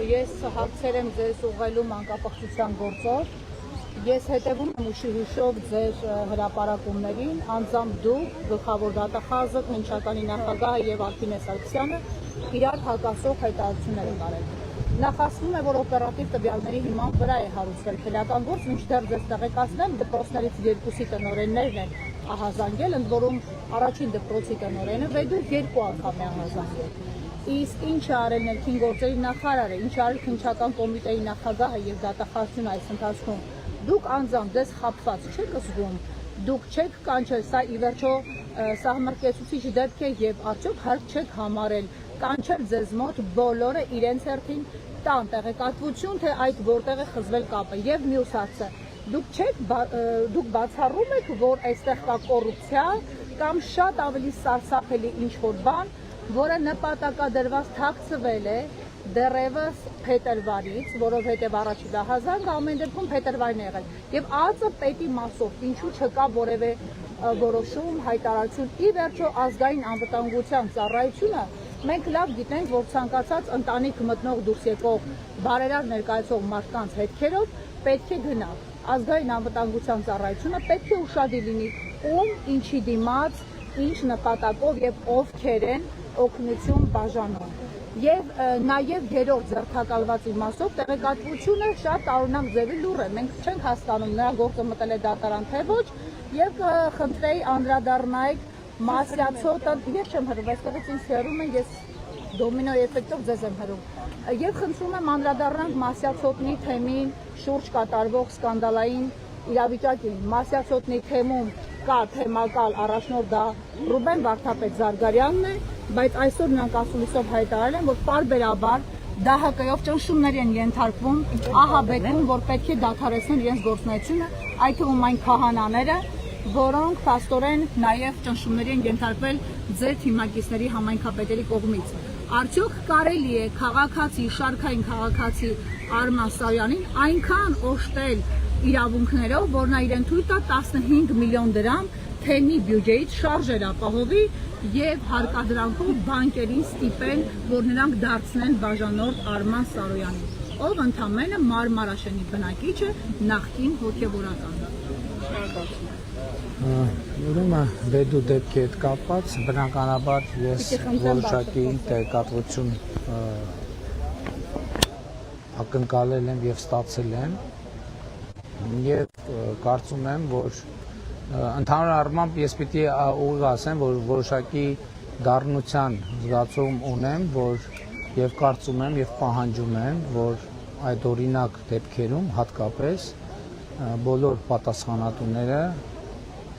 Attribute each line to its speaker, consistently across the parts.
Speaker 1: ես հարցեր եմ ձեզ ուղղելու մանկապարտության գործով։ Ես հետևում եմ ուշի հուշով ձեր հրապարակումներին, անձամբ դուք, գլխավոր դատախազը, քննչականի նախագահը եւ Ալփինե Սարգսյանը իրար հակասող հայտարարություններ են արել։ Նախասվում է, որ օպերատիվ տվյալների հիման վրա է հարուցվել քննական գործ, մինչդեռ ձեզ տեղեկացնեմ, դպրոցներից երկուսի տնօրեններն են ահազանգել, ընդ որում առաջին դպրոցի տնօրենը վեդուր 2 անգամ է ահազանգել։ Իսկ ինչ է արել ներքին գործերի նախարարը, ինչ է արել քննչական կոմիտեի նախագահը եւ դատախազությունը այս ընթացքում, դուք անձամբ ձեզ խաբված չեք զգում, դուք չեք կանչել, սա ի վերջո սահմռկեցուցիչ դեպք է եւ արդյոք հարկ չեք համարել կանչել ձեզ մոտ բոլորը իրենց հերթին տան տեղեկատվություն, թե այդ որտեղ է խզվել կապը եւ մյուս հարցը, դուք բացառում եք, որ այստեղ կա կոռուպցիա կամ շատ ավելի սարսափելի ինչ-որ բան, որը նպատակադրված թաքցվել է դեռևս փետրվարից, որովհետև առաջի դահազանգը ամեն դեպքում փետրվարին է եղել եւ ԱԱԾ պետի մասով ինչու չկա որևէ որոշում, հայտարարություն, ի վերջո ազգային անվտանգության ծառայությունը մենք լավ գիտենք, որ ցանկացած ընտանիք մտնող դուրս եկող բարերար ներկայացող մարդկանց հետքերով պետք է գնա։ Ազգային անվտանգության ծառայությունը պետք է ուշադիր լինի ում, ինչի դիմաց, ինչ նպատակով եւ ովքեր են օգնություն բաժանում։ Եվ նաեւ երրորդ ձերբակալված իմաստով տեղեկատվությունը շատ տարօրինակ ձևի լուռ է։ Մենք չենք հասկանում նրա գործը մտել է դատարան թե ոչ եւ խնդրեի անդրադառնայիք Մասյացոտը, ես չեմ հրում, այստեղից ինձ հեռում են, ես դոմինո էֆեկտով ձեզ եմ հրում։ Եվ խնդրում եմ անդրադառնանք Մասյացոտնի թեմին շուրջ կատարվող սկանդալային իրավիճակին։ Մասյացոտնի թեմում կա թեմակալ առաջնորդ դա Ռուբեն Վարդապետ Զարգարյանն է, բայց այսօր նրանք ասուլիսով հայտարարել են, որ պարբերաբար ԴՀԿ-ով ճնշումների են ենթարկվում, ահաբեկվում, որ պետք է դադարեցնեն իրենց գործունեությունը, այդ թվում այն քահանաները, որոնք փաստորեն նաև ճնշումների են ենթարկվել ձեր թիմակիցների համայնքապետերի կողմից։ Արդյոք կարելի է քաղաքացի, շարքային քաղաքացի Արման Սարյանին այնքան օժտել իրավունքներով, որ նա իրեն թույլ տա 15 միլիոն դրամ թեմի բյուջեից շարժեր ապահովի եւ հարկադրանքով բանկերին ստիպեն, որ նրանք դարձնեն բաժանորդ Արման Սարոյանին, ով ընդամենը Մարմարաշենի բնակիչ է, նախկին հոգեվորական։
Speaker 2: Ուրեմն վեդու դեպքի հետ կապված բնականաբար ես որոշակի տեղեկատվություն ակնկալել եմ եւ ստացել եմ եւ կարծում եմ, որ ընդհանուր առմամբ ես պիտի ուղիղ ասեմ, որ որոշակի դառնության զգացում ունեմ, որ եւ կարծում եմ եւ պահանջում եմ, որ այդ օրինակ դեպքերում հատկապես բոլոր պատասխանատուները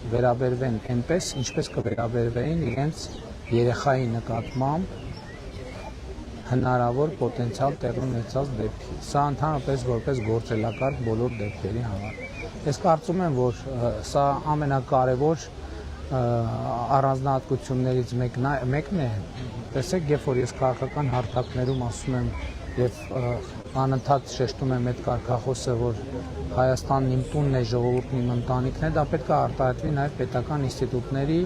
Speaker 2: վերաբերվեն այնպես, ինչպես կվերաբերվեին իրենց երեխայի նկատմամբ հնարավոր պոտենցիալ տեղի ունեցած դեպքի։ Սա ընդհանրապես որպես գործելակարգ բոլոր դեպքերի համար։ Ես կարծում եմ, որ սա ամենակարևոր առանձնահատկություններից մեկն է։ Տեսեք, երբ որ ես քաղաքական հարթակներում ասում եմ եւ անընդհատ շեշտում եմ այդ կարգախոսը, որ Հայաստանն իմ տունն է, ժողովուրդն իմ ընտանիքն է, դա պետք է արտահայտվի նաև պետական ինստիտուտների,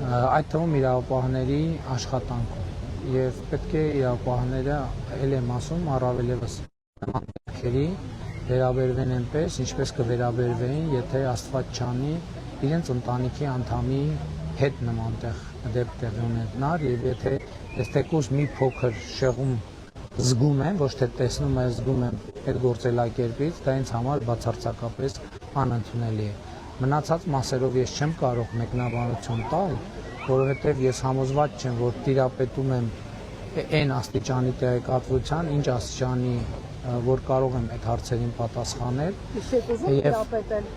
Speaker 2: այդ թվում իրավապահների աշխատանքում եւ պետք է իրավապահները, ել եմ ասում, առավել եւս նման դեպքերի վերաբերվեն այնպես, ինչպես կվերաբերվեին, եթե Աստված չանի իրենց ընտանիքի անդամի հետ նման դեպք տեղի ունենար եւ եթե ես թեկուզ մի փոքր շեղում զգում եմ, ոչ թե տեսնում եմ, զգում եմ այդ գործելակերպից, դա ինձ համար բացարձակապես անընդունելի է։ Մնացած մասերով ես չեմ կարող մեկնաբանություն տալ, որովհետև ես համոզված չեմ, որ տիրապետում եմ այն աստիճանի տեղեկատվության, ինչ աստիճանի, որ կարող եմ այդ հարցերին պատասխանել։
Speaker 1: Իշեք ուզում տիրապետել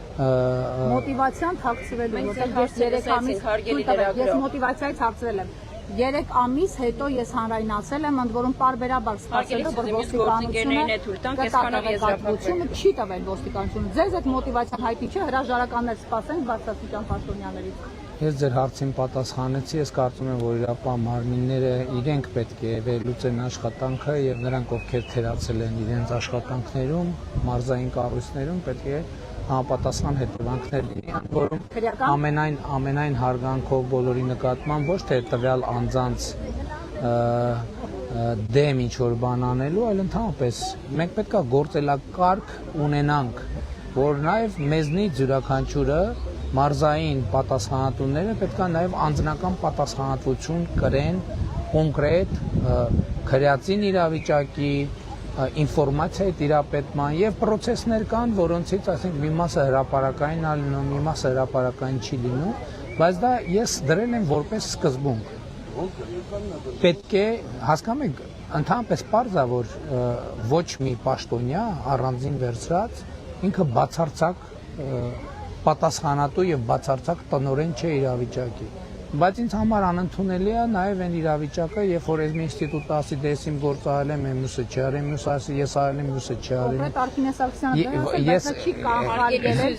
Speaker 1: մոտիվացիան թաքցվելու, որտեղ ես մոտիվացիայից թաքցվել եմ։ 3 ամիս հետո ես հանրայնացել եմ, ընդ որում պարբերաբար սպասելով, որ ոստիկանությունը կտակավեցությունը չի տվել ոստիկանությունը։ Ձեզ այդ մոտիվացիան հայտնի չէ, հրաժարականներ սպասենք բարձրաստիճան պաշտոնյաներից։
Speaker 2: Ես ձեր հարցին պատասխանեցի, ես կարծում եմ, որ իրապահ մարմինները իրենք պետք է վերլուծեն աշխատանքը եւ նրանք, ովքեր թերացել են իրենց աշխատանքներում, մարզային կառույցներում, պետք է համապատասխան հետևանքներ լինի, որում ամենայն հարգանքով բոլորի նկատմամբ ոչ թե տվյալ անձանց դեմ ինչ որ բան անելու, այլ ընդհանրապես մենք պետք է գործելակարգ ունենանք, որ նաև մեզնից յուրաքանչյուրը մարզային պատասխանատուները պետք է նաև անձնական պատասխանատվություն կրեն կոնկրետ քրեածին իրավիճակի ինֆորմացիայի տիրապետման եւ պրոցեսներ կան, որոնցից ասենք մի մասը հրապարակային է լինում, մի մասը հրապարակային չի լինում, բայց դա ես դրել եմ որպես սկզբունք։ Պետք է հասկանում եք, ընդհանրապես պարզ է, որ ոչ մի պաշտոնյա առանձին վերցրած ինքը բացարձակ պատասխանատու եւ բացարձակ տնօրեն չէ իրավիճակի։ Բայց ինձ համար անընդունելի է նաև այն իրավիճակը, երբ որ այս ինստիտուտը ասի դե ես իմ գործը արել եմ, մյուսը չի արել, մյուսը ասի ես արել եմ, մյուսը չի արել։
Speaker 1: Կոնկրետ Արքինե Սարգսյանը դեռ չի կանխարգելել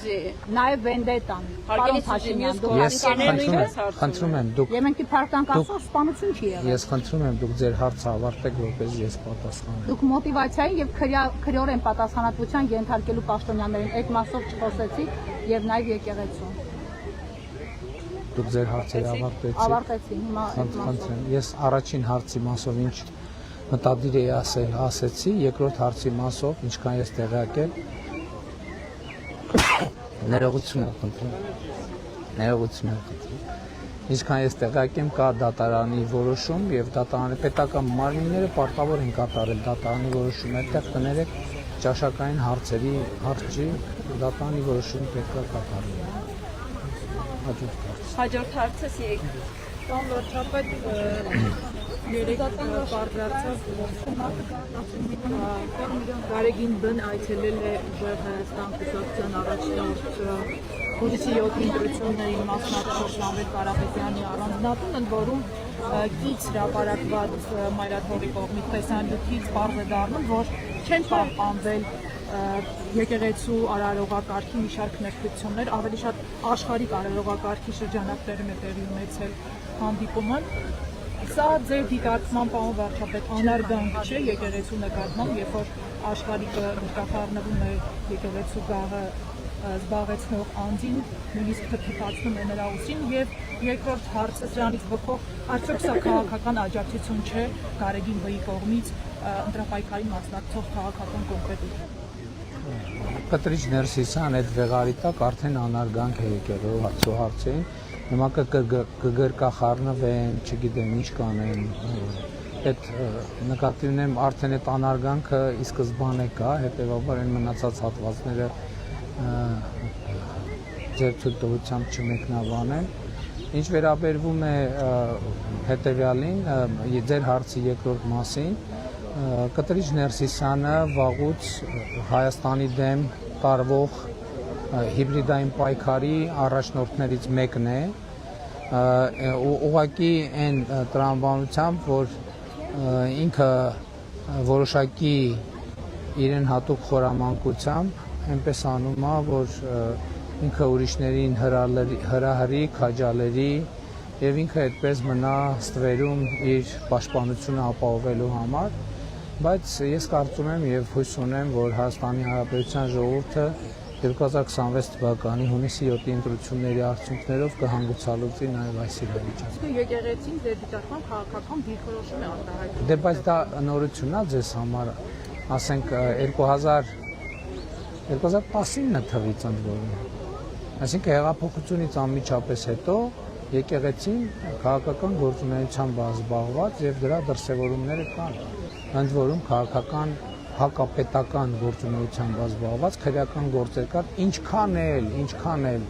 Speaker 1: նաև վենդետան։ Պարոն Փաշինյան, դուք
Speaker 2: Ես խնդրում եմ, դուք
Speaker 1: Եվ մենք իբրտանք ասող սպանություն չի եղել։
Speaker 2: Ես խնդրում եմ դուք ձեր հարցը ավարտեք, որպես ես պատասխանեմ։
Speaker 1: Դուք մոտիվացիային եւ քրեորեն պատասխանատվության ենթարկելու պաշտոնյաներին այդ մասով չխոսեցիք եւ նաև եկեղեցու։
Speaker 2: Դուք ձեր հարցերը ավարտեցիք։
Speaker 1: Ավարտեցի, հիմա
Speaker 2: Խնդրեմ, ես առաջին հարցի մասով ինչ մտադիր էի ասել, ասեցի, երկրորդ հարցի մասով ինչքան ես տեղյակել, ներողություն եմ խնդրում։ Ինչքան ես տեղյակ եմ, կա դատարանի որոշում եւ դատարանի պետական մարմինները պարտավոր են կատարել դատարանի որոշումը, այդտեղ կներեք ճաշակային հարցերի հարցի դատարանի որոշումը պետք է կատարել։
Speaker 3: Հաջորդ հարցս եկ։
Speaker 4: Պարոն վարչապետ, երեք պարզացած Գարեգին Բն այցելել է Ուժեղ Հայաստան կուսակցության առաջնորդ հուլիսի 7-ի ընտրություններին մասնակցող Շամվել Կարապետյանի առանձնատուն, ընդ որում կից հրապարակված Մայրաթորի կողմից տեսանյութից պարզ է դառնում, որ չեն պահպանվել եկեղեցու արարողակարգի մի շարք նեղություններ, ավելի շատ աշխարհիկ արարողակարգի շրջանակներում է տեղի ունեցել հանդիպումը։ Սա ձեր դիտարկման, պարոն վարչապետ, անարգանք չէ եկեղեցու նկատմամբ, երբ որ աշխարհիկը նկատառնվում է եկեղեցու գաղը զբաղեցնող անձին, նույնիսկ թփթփացնում է նրա ուսին, եւ երկրորդ հարցը դրանից բխող, արդյոք սա քաղաքական աջակցություն չէ Գարեգին Բ-ի կողմից ընտրապայքարին մասնակցող քաղաքական կոնկրետ
Speaker 2: Կտրիչ Ներսիսյան այդ վեղարի տակ արդեն անարգանք է եկել հացու հարցին, հիմա կգրկախառնվեն, չգիտեմ ինչ կանեն, այդ նկատի ունեմ արդեն այդ անարգանքը ի սկզբանե կա, հետևաբար այն մնացած հատվածները ձեր թույլտվությամբ չմեկնաբանեմ։ Ինչ վերաբերվում է հետևյալին, ձեր հարցի երկրորդ մասին, Կտրիչ Ներսիսյանը վաղուց Հայաստանի դեմ տարվող հիբրիդային պայքարի առաջնորդներից մեկն է, ուղղակի այն տրամաբանությամբ, որ ինքը որոշակի իրեն հատուկ խորամանկությամբ այնպես անում է, որ ինքը ուրիշներին հրահրի, քաջալերի եւ ինքը այդպես մնա ստվերում իր պաշտպանությունը ապահովելու համար, բայց ես կարծում եմ եւ հույս ունեմ, որ Հայաստանի Հանրապետության ժողովուրդը 2026 թվականի հունիսի 7-ի ընտրությունների արդյունքներով կհանգուցալուծի նաեւ այս իրավիճակը։
Speaker 4: Եկեղեցին ձեր դիտարկման քաղաքական դիրքորոշում է արտահայտել։
Speaker 2: Դե բայց դա նորություն է ձեզ համար, ասենք 2019 թվականից ընդ որում։ Այսինքն հեղափոխությունից անմիջապես հետո եկեղեցին քաղաքական գործունեությամբ զբաղված եւ դրա դրսևորումները կան։ Ընդ որում քաղաքական հակապետական գործունեությամբ զբաղված քրեական գործեր կան, ինչքան էլ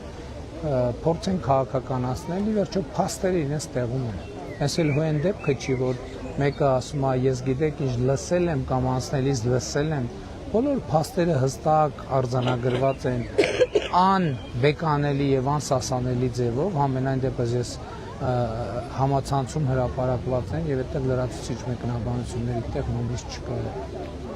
Speaker 2: փորձեն քաղաքականացնել, ի վերջո փաստերը իրենց տեղում են։ Այս էլ հույն դեպքը չի, որ մեկը ասում է ես գիտեք ինչ լսել եմ կամ անցնելիս լսել եմ, բոլոր փաստերը հստակ արձանագրված են անբեկանելի եւ անսասանելի ձևով, ամենայն դեպս ես համացանցում հրապարակված են եւ այդտեղ լրացուցիչ մեկնաբանությունների տեղ նույնիսկ չկա։